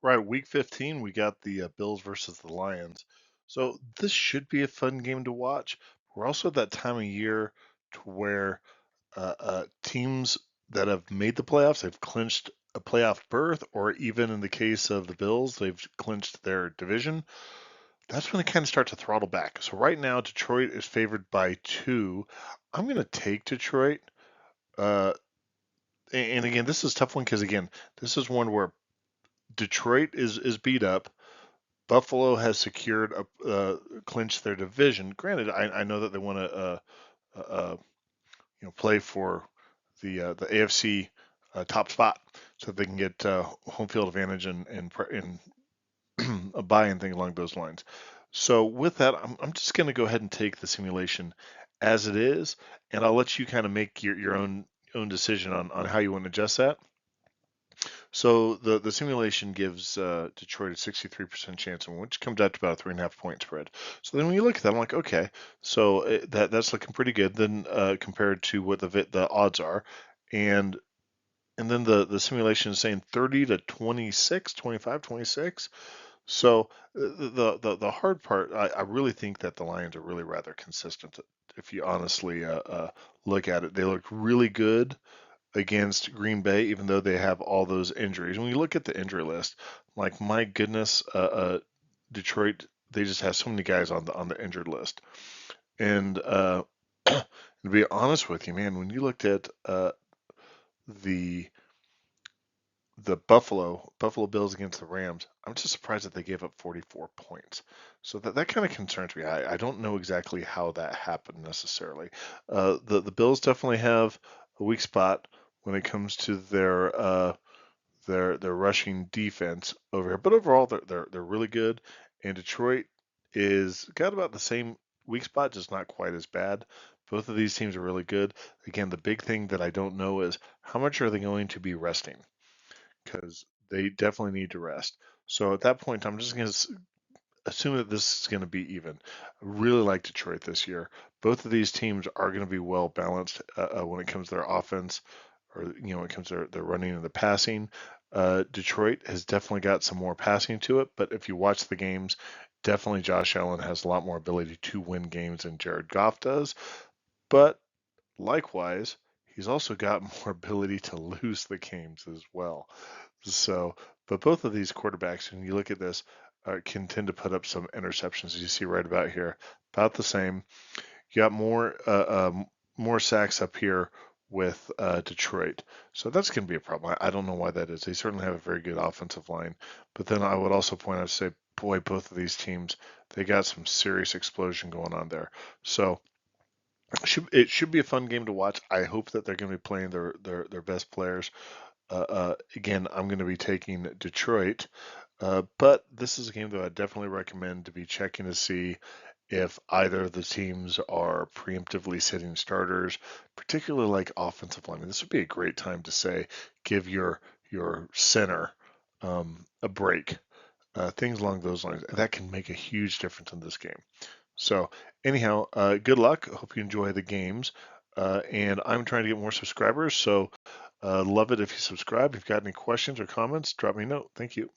Right, week 15, we got the Bills versus the Lions. So this should be a fun game to watch. We're also at that time of year to where teams that have made the playoffs, they've clinched a playoff berth, or even in the case of the Bills, they've clinched their division. That's when they kind of start to throttle back. So right now, Detroit is favored by 2. I'm going to take Detroit. Uh, and again, this is a tough one because again, this is one where Detroit is beat up. Buffalo has secured clinched their division. Granted, I know that they want to uh, play for the AFC top spot so that they can get home field advantage and a buy and thing along those lines. So with that, I'm just going to go ahead and take the simulation as it is, and I'll let you kind of make your own decision on how you want to adjust that. So the simulation gives Detroit a 63% chance, which comes out to about a 3.5 point spread. So then when you look at that, I'm like, okay, so that's looking pretty good then compared to what the odds are, and then the simulation is saying 30 to 26, 25, 26. So the hard part, I really think that the Lions are really rather consistent. If you honestly look at it, they look really good against Green Bay, even though they have all those injuries. When you look at the injury list, like my goodness, Detroit, they just have so many guys on the injured list. And to be honest with you, man, when you looked at the the Buffalo Bills against the Rams, I'm just surprised that they gave up 44 points. So that kind of concerns me. I don't know exactly how that happened necessarily. The Bills definitely have a weak spot when it comes to their rushing defense over here, but overall they're really good. And Detroit is got about the same weak spot, just not quite as bad. Both of these teams are really good. Again, the big thing that I don't know is how much are they going to be resting? Because they definitely need to rest. So at that point, I'm just going to assume that this is going to be even. I really like Detroit this year. Both of these teams are going to be well balanced when it comes to their offense, or when it comes to their running and the passing. Detroit has definitely got some more passing to it, but if you watch the games, definitely Josh Allen has a lot more ability to win games than Jared Goff does. But likewise, he's also got more ability to lose the games as well. So, but both of these quarterbacks, when you look at this, can tend to put up some interceptions, as you see right about here, about the same. You got more sacks up here with Detroit, so that's going to be a problem. I don't know why that is. They certainly have a very good offensive line, but then I would also point out, say, boy, both of these teams, they got some serious explosion going on there. So it should be a fun game to watch. I hope that they're going to be playing their best players. Again, I'm going to be taking Detroit, but this is a game that I definitely recommend to be checking to see if either of the teams are preemptively sitting starters, particularly like offensive linemen. This would be a great time to say, give your center a break, things along those lines. That can make a huge difference in this game. So anyhow, good luck. Hope you enjoy the games. And I'm trying to get more subscribers, so love it if you subscribe. If you've got any questions or comments, drop me a note. Thank you.